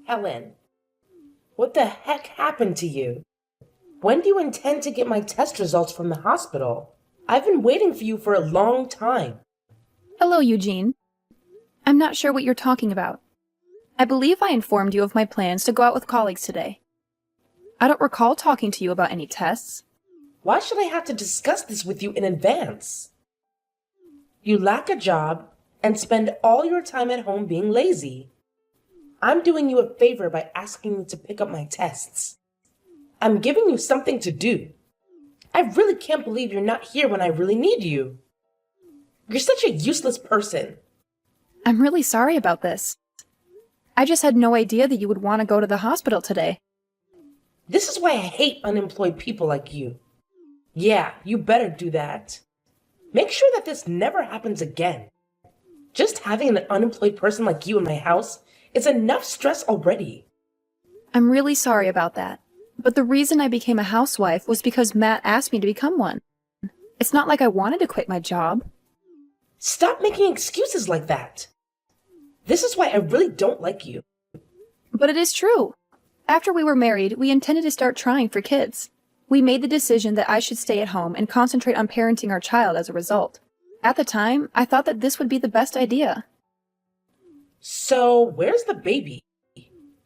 Helen, what the heck happened to you? When do you intend to get my test results from the hospital? I've been waiting for you for a long time. Hello, Eugene. I'm not sure what you're talking about. I believe I informed you of my plans to go out with colleagues today. I don't recall talking to you about any tests. Why should I have to discuss this with you in advance? You lack a job and spend all your time at home being lazy. I'm doing you a favor by asking you to pick up my tests. I'm giving you something to do. I really can't believe you're not here when I really need you. You're such a useless person. I'm really sorry about this. I just had no idea that you would want to go to the hospital today. This is why I hate unemployed people like you. Yeah, you better do that. Make sure that this never happens again. Just having an unemployed person like you in my house is enough stress already. I'm really sorry about that. But the reason I became a housewife was because Matt asked me to become one. It's not like I wanted to quit my job. Stop making excuses like that. This is why I really don't like you. But it is true. After we were married, we intended to start trying for kids. We made the decision that I should stay at home and concentrate on parenting our child as a result. At the time, I thought that this would be the best idea. So, where's the baby?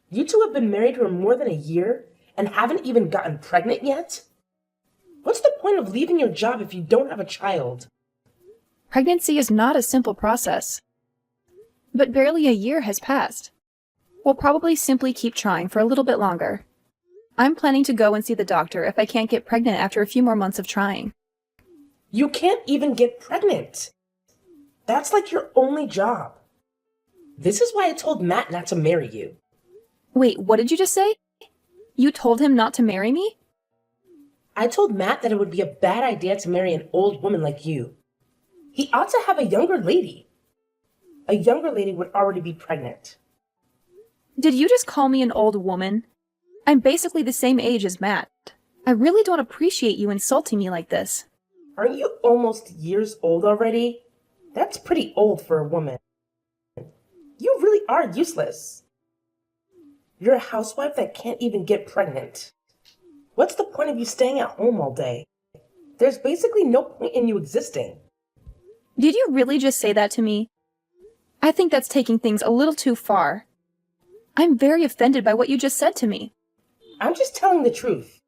You two have been married for more than a year and haven't even gotten pregnant yet? What's the point of leaving your job if you don't have a child? Pregnancy is not a simple process. But barely a year has passed. We'll probably simply keep trying for a little bit longer. I'm planning to go and see the doctor if I can't get pregnant after a few more months of trying. You can't even get pregnant. That's like your only job. This is why I told Matt not to marry you. Wait, what did you just say? You told him not to marry me? I told Matt that it would be a bad idea to marry an old woman like you. He ought to have a younger lady. A younger lady would already be pregnant. Did you just call me an old woman? I'm basically the same age as Matt. I really don't appreciate you insulting me like this. Aren't you almost years old already? That's pretty old for a woman. You really are useless. You're a housewife that can't even get pregnant. What's the point of you staying at home all day? There's basically no point in you existing. Did you really just say that to me? I think that's taking things a little too far. I'm very offended by what you just said to me. I'm just telling the truth.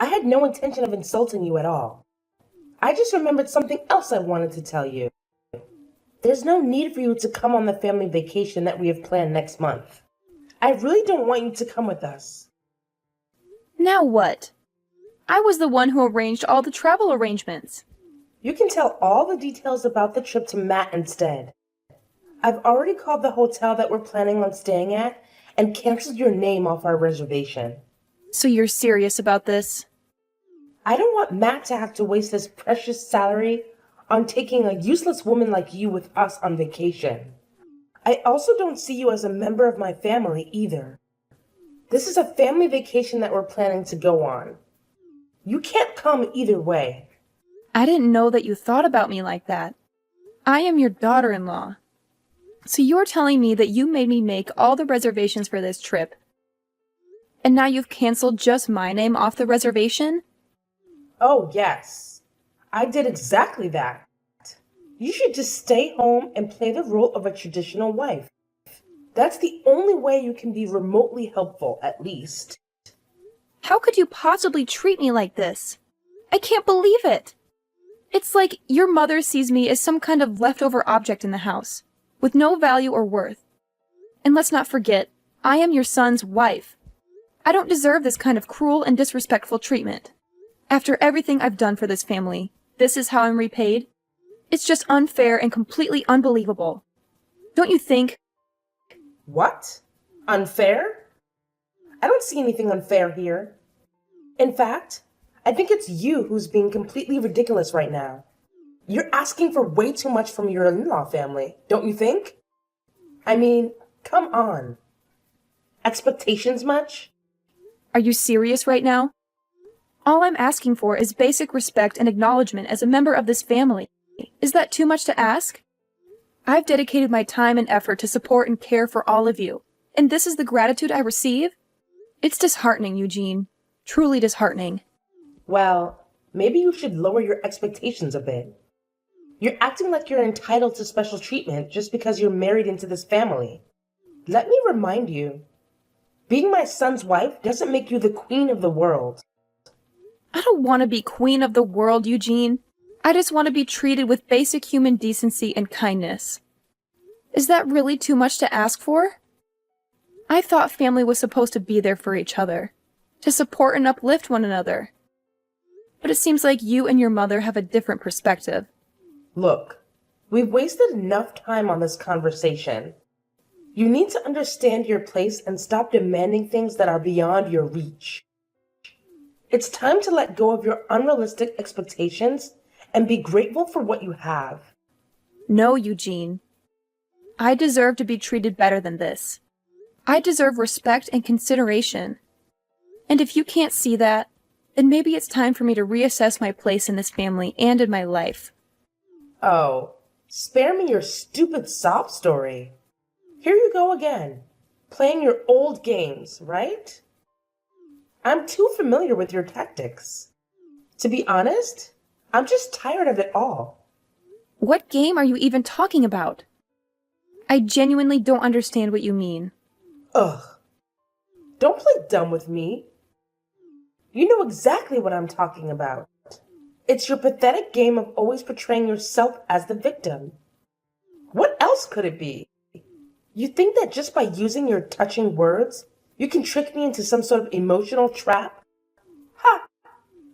I had no intention of insulting you at all. I just remembered something else I wanted to tell you. There's no need for you to come on the family vacation that we have planned next month. I really don't want you to come with us. Now what? I was the one who arranged all the travel arrangements. You can tell all the details about the trip to Matt instead. I've already called the hotel that we're planning on staying at and canceled your name off our reservation. So you're serious about this? I don't want Matt to have to waste his precious salary on taking a useless woman like you with us on vacation. I also don't see you as a member of my family either. This is a family vacation that we're planning to go on. You can't come either way. I didn't know that you thought about me like that. I am your daughter-in-law. So you're telling me that you made me make all the reservations for this trip, and now you've canceled just my name off the reservation? Oh, yes. I did exactly that. You should just stay home and play the role of a traditional wife. That's the only way you can be remotely helpful, at least. How could you possibly treat me like this? I can't believe it. It's like your mother sees me as some kind of leftover object in the house, with no value or worth. And let's not forget, I am your son's wife. I don't deserve this kind of cruel and disrespectful treatment. After everything I've done for this family, this is how I'm repaid? It's just unfair and completely unbelievable. Don't you think? What? Unfair? I don't see anything unfair here. In fact, I think it's you who's being completely ridiculous right now. You're asking for way too much from your in-law family, don't you think? I mean, come on. Expectations much? Are you serious right now? All I'm asking for is basic respect and acknowledgement as a member of this family. Is that too much to ask? I've dedicated my time and effort to support and care for all of you, And this is the gratitude I receive? It's disheartening, Eugene. Truly disheartening. Well, maybe you should lower your expectations a bit. You're acting like you're entitled to special treatment just because you're married into this family. Let me remind you, being my son's wife doesn't make you the queen of the world. I don't want to be queen of the world, Eugene. I just want to be treated with basic human decency and kindness. Is that really too much to ask for? I thought family was supposed to be there for each other, to support and uplift one another. But it seems like you and your mother have a different perspective. Look, we've wasted enough time on this conversation. You need to understand your place and stop demanding things that are beyond your reach. It's time to let go of your unrealistic expectations and be grateful for what you have. No, Eugene. I deserve to be treated better than this. I deserve respect and consideration. And if you can't see that, then maybe it's time for me to reassess my place in this family and in my life. Oh, spare me your stupid sob story. Here you go again, playing your old games, right? I'm too familiar with your tactics. To be honest, I'm just tired of it all. What game are you even talking about? I genuinely don't understand what you mean. Ugh. Don't play dumb with me. You know exactly what I'm talking about. It's your pathetic game of always portraying yourself as the victim. What else could it be? You think that just by using your touching words, you can trick me into some sort of emotional trap? Ha!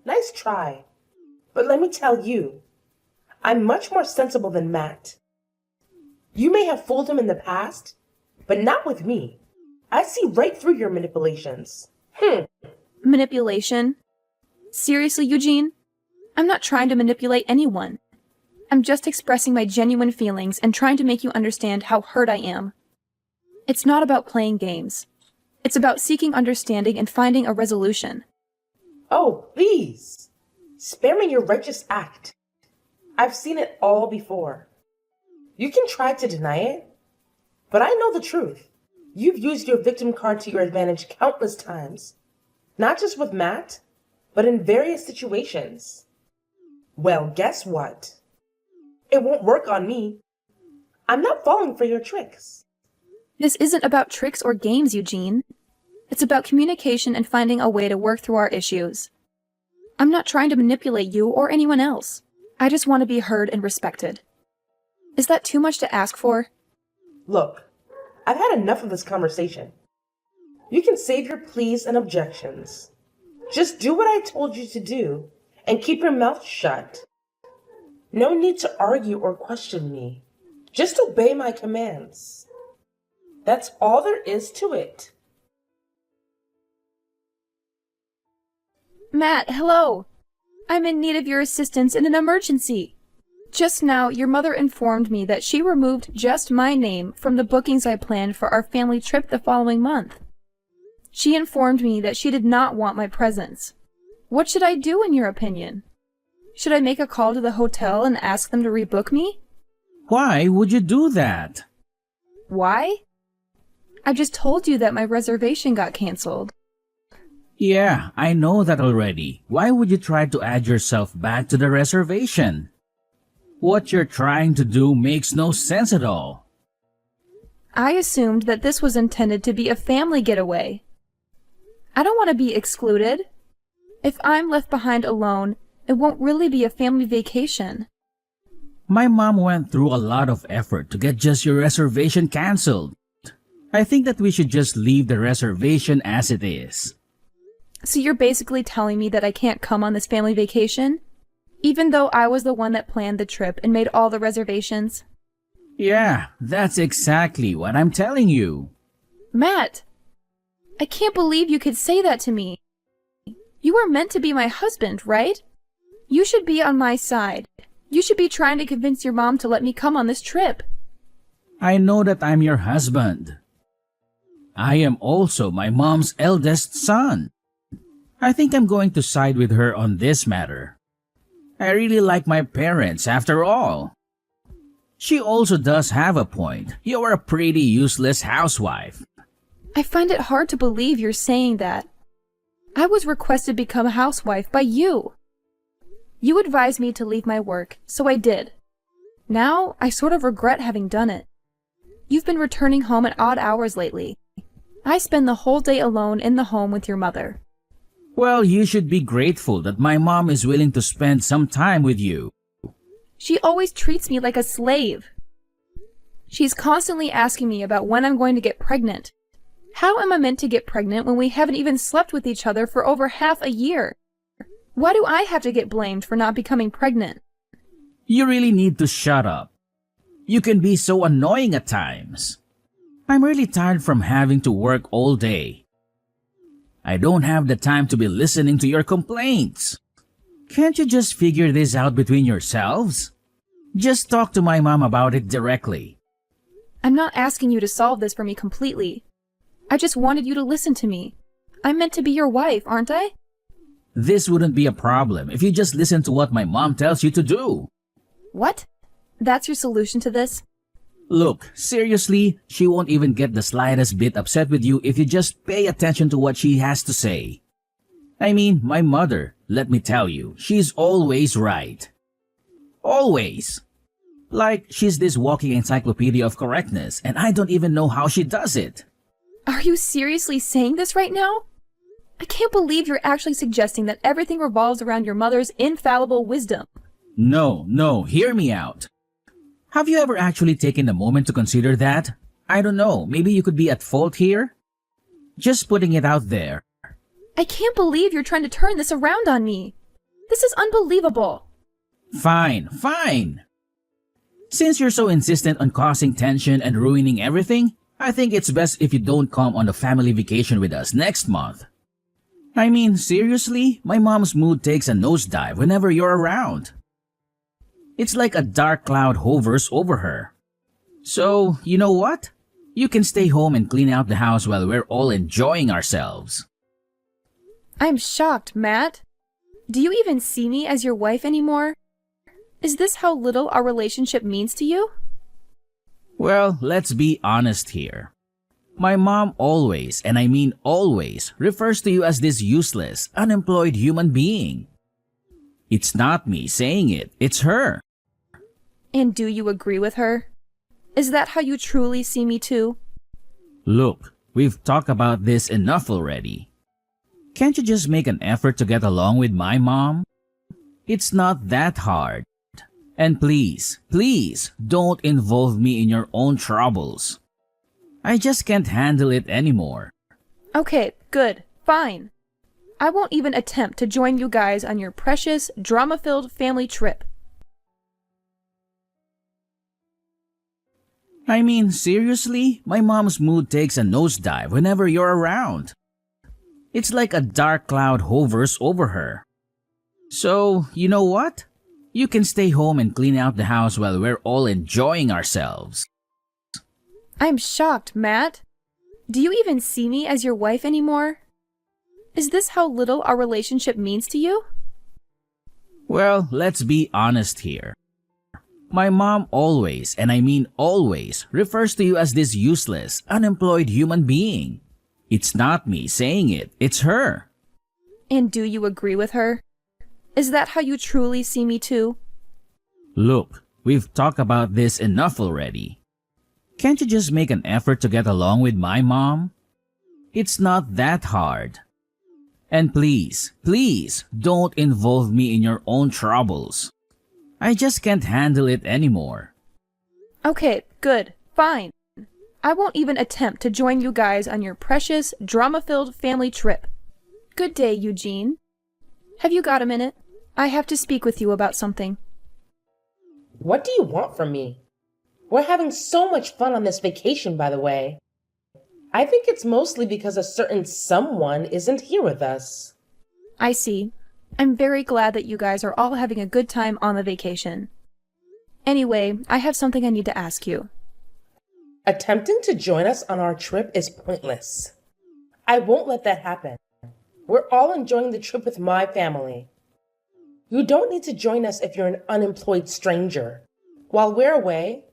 Nice try. But let me tell you, I'm much more sensible than Matt. You may have fooled him in the past, but not with me. I see right through your manipulations. Manipulation? Seriously, Eugene? I'm not trying to manipulate anyone. I'm just expressing my genuine feelings and trying to make you understand how hurt I am. It's not about playing games. It's about seeking understanding and finding a resolution. Oh, please. Spare me your righteous act. I've seen it all before. You can try to deny it, but I know the truth. You've used your victim card to your advantage countless times. Not just with Matt, but in various situations. Well, guess what? It won't work on me. I'm not falling for your tricks. This isn't about tricks or games, Eugene. It's about communication and finding a way to work through our issues. I'm not trying to manipulate you or anyone else. I just want to be heard and respected. Is that too much to ask for? Look, I've had enough of this conversation. You can save your pleas and objections. Just do what I told you to do and keep your mouth shut. No need to argue or question me. Just obey my commands. That's all there is to it. Matt, hello. I'm in need of your assistance in an emergency. Just now, your mother informed me that she removed just my name from the bookings I planned for our family trip the following month. She informed me that she did not want my presence. What should I do in your opinion? Should I make a call to the hotel and ask them to rebook me? Why would you do that? Why? I just told you that my reservation got canceled. Yeah, I know that already. Why would you try to add yourself back to the reservation? What you're trying to do makes no sense at all. I assumed that this was intended to be a family getaway. I don't want to be excluded. If I'm left behind alone, it won't really be a family vacation. My mom went through a lot of effort to get just your reservation canceled. I think that we should just leave the reservation as it is. So you're basically telling me that I can't come on this family vacation? Even though I was the one that planned the trip and made all the reservations? Yeah, that's exactly what I'm telling you. Matt! I can't believe you could say that to me. You were meant to be my husband, right? You should be on my side. You should be trying to convince your mom to let me come on this trip. I know that I'm your husband. I am also my mom's eldest son. I think I'm going to side with her on this matter. I really like my parents after all. She also does have a point. You are a pretty useless housewife. I find it hard to believe you're saying that. I was requested to become a housewife by you. You advised me to leave my work, so I did. Now, I sort of regret having done it. You've been returning home at odd hours lately. I spend the whole day alone in the home with your mother. Well, you should be grateful that my mom is willing to spend some time with you. She always treats me like a slave. She's constantly asking me about when I'm going to get pregnant. How am I meant to get pregnant when we haven't even slept with each other for over half a year? Why do I have to get blamed for not becoming pregnant? You really need to shut up. You can be so annoying at times. I'm really tired from having to work all day. I don't have the time to be listening to your complaints. Can't you just figure this out between yourselves? Just talk to my mom about it directly. I'm not asking you to solve this for me completely. I just wanted you to listen to me. I'm meant to be your wife, aren't I? This wouldn't be a problem if you just listen to what my mom tells you to do. What? That's your solution to this? Look, seriously, she won't even get the slightest bit upset with you if you just pay attention to what she has to say. I mean, my mother, let me tell you, she's always right. Always. Like, she's this walking encyclopedia of correctness, and I don't even know how she does it. Are you seriously saying this right now? I can't believe you're actually suggesting that everything revolves around your mother's infallible wisdom. No, hear me out. Have you ever actually taken a moment to consider that? I don't know, maybe you could be at fault here? Just putting it out there. I can't believe you're trying to turn this around on me. This is unbelievable. Fine. Since you're so insistent on causing tension and ruining everything, I think it's best if you don't come on the family vacation with us next month. I mean, seriously, my mom's mood takes a nosedive whenever you're around. It's like a dark cloud hovers over her. So, you know what? You can stay home and clean out the house while we're all enjoying ourselves. I'm shocked, Matt. Do you even see me as your wife anymore? Is this how little our relationship means to you? Well, let's be honest here. My mom always, and I mean always, refers to you as this useless, unemployed human being. It's not me saying it, it's her. And do you agree with her? Is that how you truly see me too? Look, we've talked about this enough already. Can't you just make an effort to get along with my mom? It's not that hard. And please, don't involve me in your own troubles. I just can't handle it anymore. Okay, good, fine. I won't even attempt to join you guys on your precious, drama-filled family trip. I mean, seriously, my mom's mood takes a nosedive whenever you're around. It's like a dark cloud hovers over her. So, you know what? You can stay home and clean out the house while we're all enjoying ourselves. I'm shocked, Matt. Do you even see me as your wife anymore? Is this how little our relationship means to you? Well, let's be honest here. My mom always, and I mean always, refers to you as this useless, unemployed human being. It's not me saying it, it's her. And do you agree with her? Is that how you truly see me too? Look, we've talked about this enough already. Can't you just make an effort to get along with my mom? It's not that hard. And please, don't involve me in your own troubles. I just can't handle it anymore. Okay, good, fine. I won't even attempt to join you guys on your precious, drama-filled family trip. Good day, Eugene. Have you got a minute? I have to speak with you about something. What do you want from me? We're having so much fun on this vacation, by the way. I think it's mostly because a certain someone isn't here with us. I see. I'm very glad that you guys are all having a good time on the vacation. Anyway, I have something I need to ask you. Attempting to join us on our trip is pointless. I won't let that happen. We're all enjoying the trip with my family. You don't need to join us if you're an unemployed stranger. While we're away,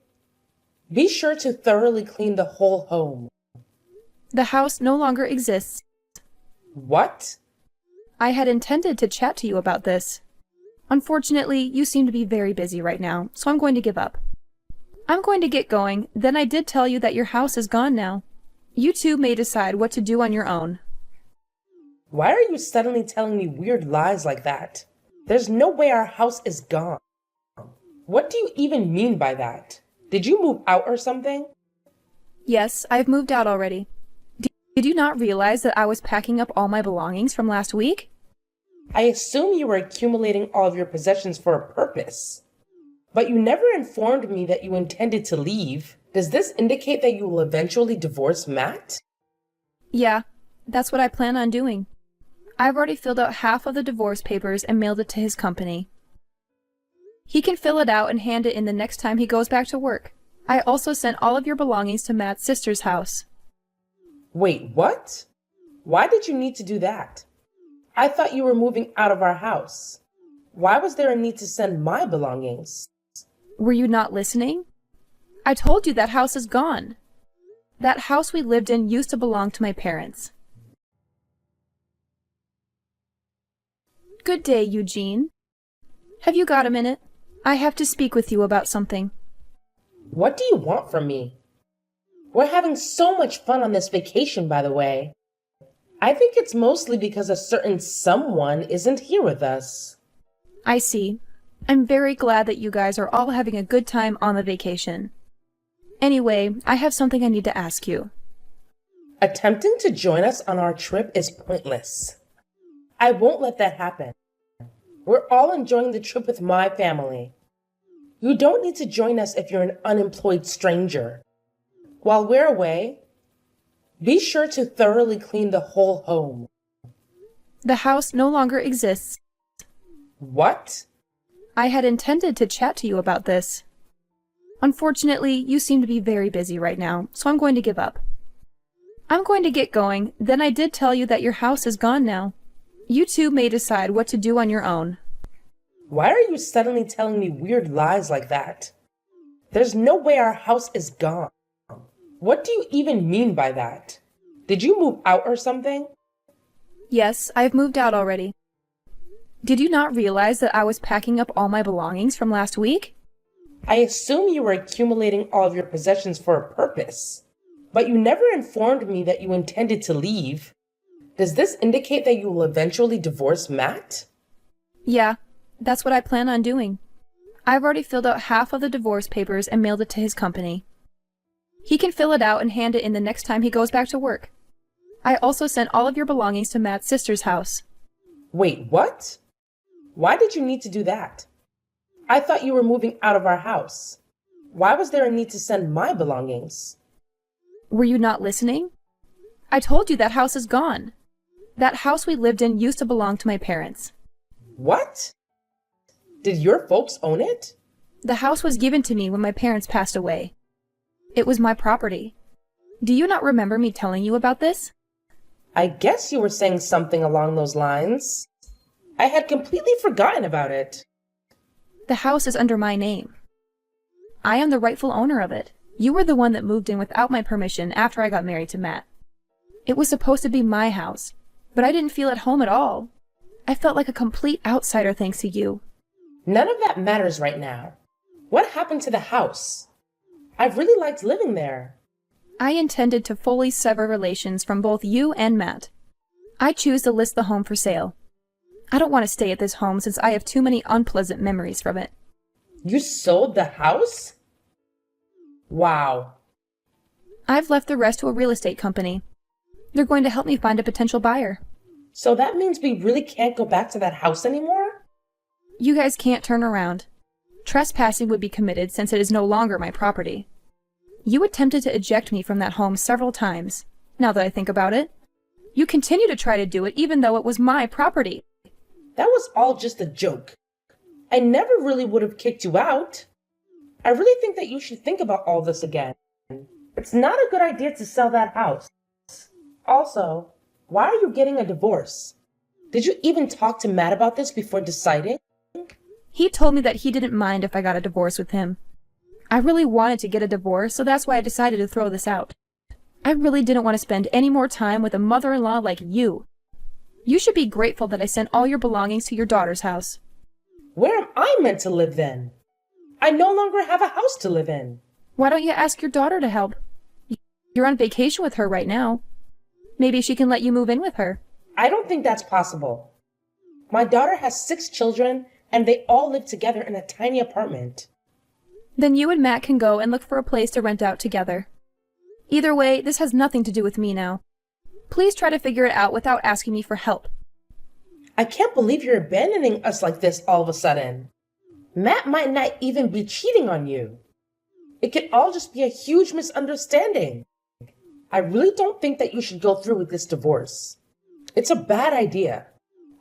be sure to thoroughly clean the whole home. The house no longer exists. What? I had intended to chat to you about this. Unfortunately, you seem to be very busy right now, so I'm going to give up. I'm going to get going, then I did tell you that your house is gone now. You two may decide what to do on your own. Why are you suddenly telling me weird lies like that? There's no way our house is gone. What do you even mean by that? Did you move out or something? Yes, I've moved out already. Did you not realize that I was packing up all my belongings from last week? I assume you were accumulating all of your possessions for a purpose. But you never informed me that you intended to leave. Does this indicate that you will eventually divorce Matt? Yeah, that's what I plan on doing. I've already filled out half of the divorce papers and mailed it to his company. He can fill it out and hand it in the next time he goes back to work. I also sent all of your belongings to Matt's sister's house. Wait, what? Why did you need to do that? I thought you were moving out of our house. Why was there a need to send my belongings? Were you not listening? I told you that house is gone. That house we lived in used to belong to my parents. Good day, Eugene. Have you got a minute? I have to speak with you about something. What do you want from me? We're having so much fun on this vacation, by the way. I think it's mostly because a certain someone isn't here with us. I see. I'm very glad that you guys are all having a good time on the vacation. Anyway, I have something I need to ask you. Attempting to join us on our trip is pointless. I won't let that happen. We're all enjoying the trip with my family. You don't need to join us if you're an unemployed stranger. While we're away, be sure to thoroughly clean the whole home. The house no longer exists. What? I had intended to chat to you about this. Unfortunately, you seem to be very busy right now, so I'm going to give up. I'm going to get going, then I did tell you that your house is gone now. You two may decide what to do on your own. Why are you suddenly telling me weird lies like that? There's no way our house is gone. What do you even mean by that? Did you move out or something? Yes, I've moved out already. Did you not realize that I was packing up all my belongings from last week? I assume you were accumulating all of your possessions for a purpose. But you never informed me that you intended to leave. Does this indicate that you will eventually divorce Matt? Yeah, that's what I plan on doing. I've already filled out half of the divorce papers and mailed it to his company. He can fill it out and hand it in the next time he goes back to work. I also sent all of your belongings to Matt's sister's house. Wait, what? Why did you need to do that? I thought you were moving out of our house. Why was there a need to send my belongings? Were you not listening? I told you that house is gone. That house we lived in used to belong to my parents. What? Did your folks own it? The house was given to me when my parents passed away. It was my property. Do you not remember me telling you about this? I guess you were saying something along those lines. I had completely forgotten about it. The house is under my name. I am the rightful owner of it. You were the one that moved in without my permission after I got married to Matt. It was supposed to be my house, but I didn't feel at home at all. I felt like a complete outsider thanks to you. None of that matters right now. What happened to the house? I really liked living there. I intended to fully sever relations from both you and Matt. I choose to list the home for sale. I don't want to stay at this home since I have too many unpleasant memories from it. You sold the house? Wow. I've left the rest to a real estate company. They're going to help me find a potential buyer. So that means we really can't go back to that house anymore? You guys can't turn around. Trespassing would be committed since it is no longer my property. You attempted to eject me from that home several times, now that I think about it. You continue to try to do it even though it was my property. That was all just a joke. I never really would have kicked you out. I really think that you should think about all this again. It's not a good idea to sell that house. Also, why are you getting a divorce? Did you even talk to Matt about this before deciding? He told me that he didn't mind if I got a divorce with him. I really wanted to get a divorce, so that's why I decided to throw this out. I really didn't want to spend any more time with a mother-in-law like you. You should be grateful that I sent all your belongings to your daughter's house. Where am I meant to live then? I no longer have a house to live in. Why don't you ask your daughter to help? You're on vacation with her right now. Maybe she can let you move in with her. I don't think that's possible. My daughter has 6 children, and they all live together in a tiny apartment. Then you and Matt can go and look for a place to rent out together. Either way, this has nothing to do with me now. Please try to figure it out without asking me for help. I can't believe you're abandoning us like this all of a sudden. Matt might not even be cheating on you. It could all just be a huge misunderstanding. I really don't think that you should go through with this divorce. It's a bad idea.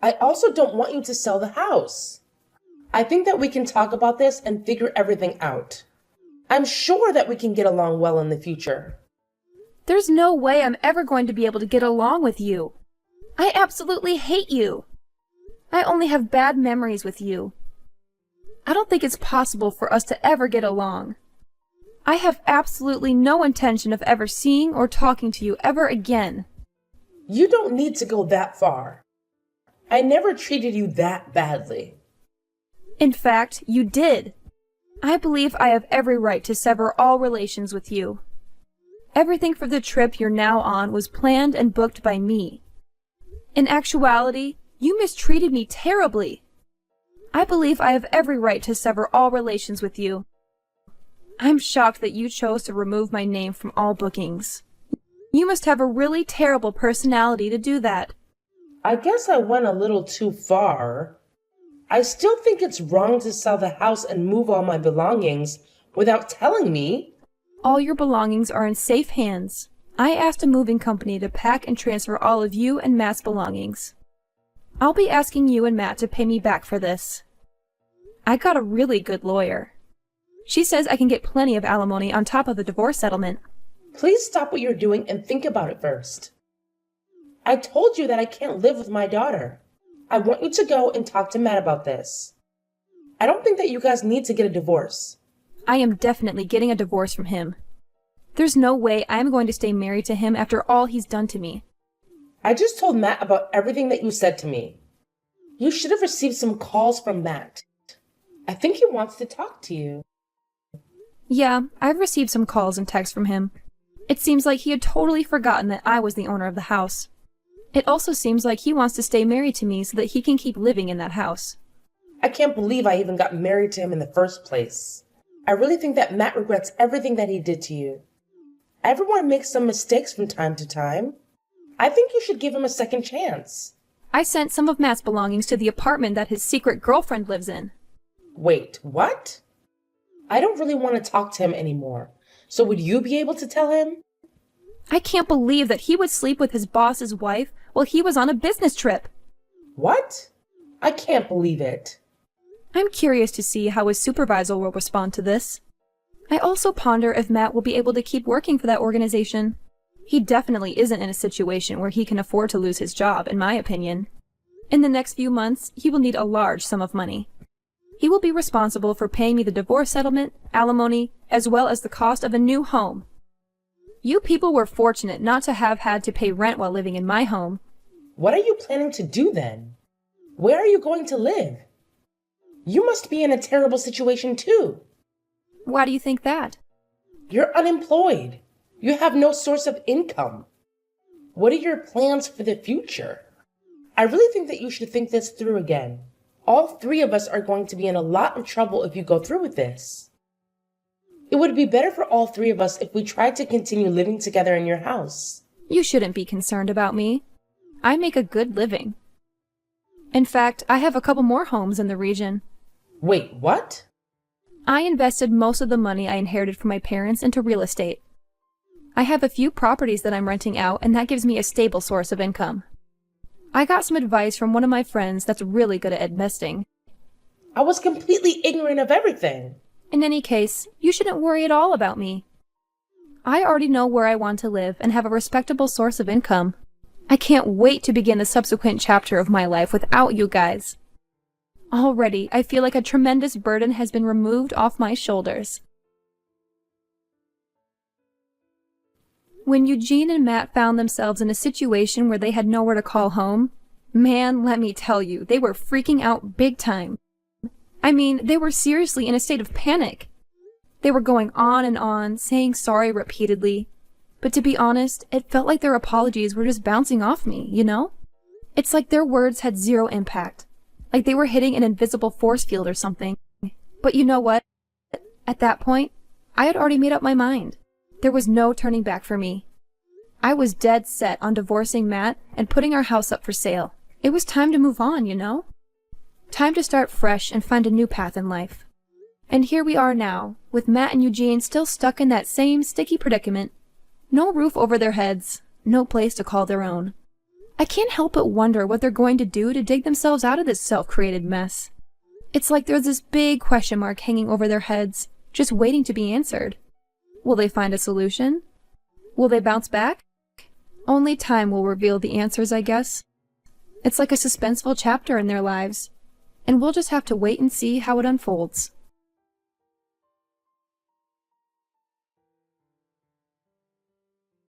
I also don't want you to sell the house. I think that we can talk about this and figure everything out. I'm sure that we can get along well in the future. There's no way I'm ever going to be able to get along with you. I absolutely hate you. I only have bad memories with you. I don't think it's possible for us to ever get along. I have absolutely no intention of ever seeing or talking to you ever again. You don't need to go that far. I never treated you that badly. In fact, you did. I believe I have every right to sever all relations with you. Everything for the trip you're now on was planned and booked by me. In actuality, you mistreated me terribly. I believe I have every right to sever all relations with you. I'm shocked that you chose to remove my name from all bookings. You must have a really terrible personality to do that. I guess I went a little too far. I still think it's wrong to sell the house and move all my belongings without telling me. All your belongings are in safe hands. I asked a moving company to pack and transfer all of you and Matt's belongings. I'll be asking you and Matt to pay me back for this. I got a really good lawyer. She says I can get plenty of alimony on top of the divorce settlement. Please stop what you're doing and think about it first. I told you that I can't live with my daughter. I want you to go and talk to Matt about this. I don't think that you guys need to get a divorce. I am definitely getting a divorce from him. There's no way I'm going to stay married to him after all he's done to me. I just told Matt about everything that you said to me. You should have received some calls from Matt. I think he wants to talk to you. Yeah, I've received some calls and texts from him. It seems like he had totally forgotten that I was the owner of the house. It also seems like he wants to stay married to me so that he can keep living in that house. I can't believe I even got married to him in the first place. I really think that Matt regrets everything that he did to you. Everyone makes some mistakes from time to time. I think you should give him a second chance. I sent some of Matt's belongings to the apartment that his secret girlfriend lives in. Wait, what? I don't really want to talk to him anymore. So would you be able to tell him? I can't believe that he would sleep with his boss's wife while he was on a business trip. What? I can't believe it. I'm curious to see how his supervisor will respond to this. I also ponder if Matt will be able to keep working for that organization. He definitely isn't in a situation where he can afford to lose his job, in my opinion. In the next few months, he will need a large sum of money. He will be responsible for paying me the divorce settlement, alimony, as well as the cost of a new home. You people were fortunate not to have had to pay rent while living in my home. What are you planning to do then? Where are you going to live? You must be in a terrible situation too. Why do you think that? You're unemployed. You have no source of income. What are your plans for the future? I really think that you should think this through again. All 3 of us are going to be in a lot of trouble if you go through with this. It would be better for all 3 of us if we tried to continue living together in your house. You shouldn't be concerned about me. I make a good living. In fact, I have a couple more homes in the region. Wait, what? I invested most of the money I inherited from my parents into real estate. I have a few properties that I'm renting out, and that gives me a stable source of income. I got some advice from one of my friends that's really good at investing. I was completely ignorant of everything. In any case, you shouldn't worry at all about me. I already know where I want to live and have a respectable source of income. I can't wait to begin the subsequent chapter of my life without you guys. Already, I feel like a tremendous burden has been removed off my shoulders. When Eugene and Matt found themselves in a situation where they had nowhere to call home, man, let me tell you, they were freaking out big time. I mean, they were seriously in a state of panic. They were going on, saying sorry repeatedly. But to be honest, it felt like their apologies were just bouncing off me, you know? It's like their words had zero impact. Like they were hitting an invisible force field or something. But you know what? At that point, I had already made up my mind. There was no turning back for me. I was dead set on divorcing Matt and putting our house up for sale. It was time to move on, you know? Time to start fresh and find a new path in life. And here we are now, with Matt and Eugene still stuck in that same sticky predicament. No roof over their heads, no place to call their own. I can't help but wonder what they're going to do to dig themselves out of this self-created mess. It's like there's this big question mark hanging over their heads, just waiting to be answered. Will they find a solution? Will they bounce back? Only time will reveal the answers, I guess. It's like a suspenseful chapter in their lives, and we'll just have to wait and see how it unfolds.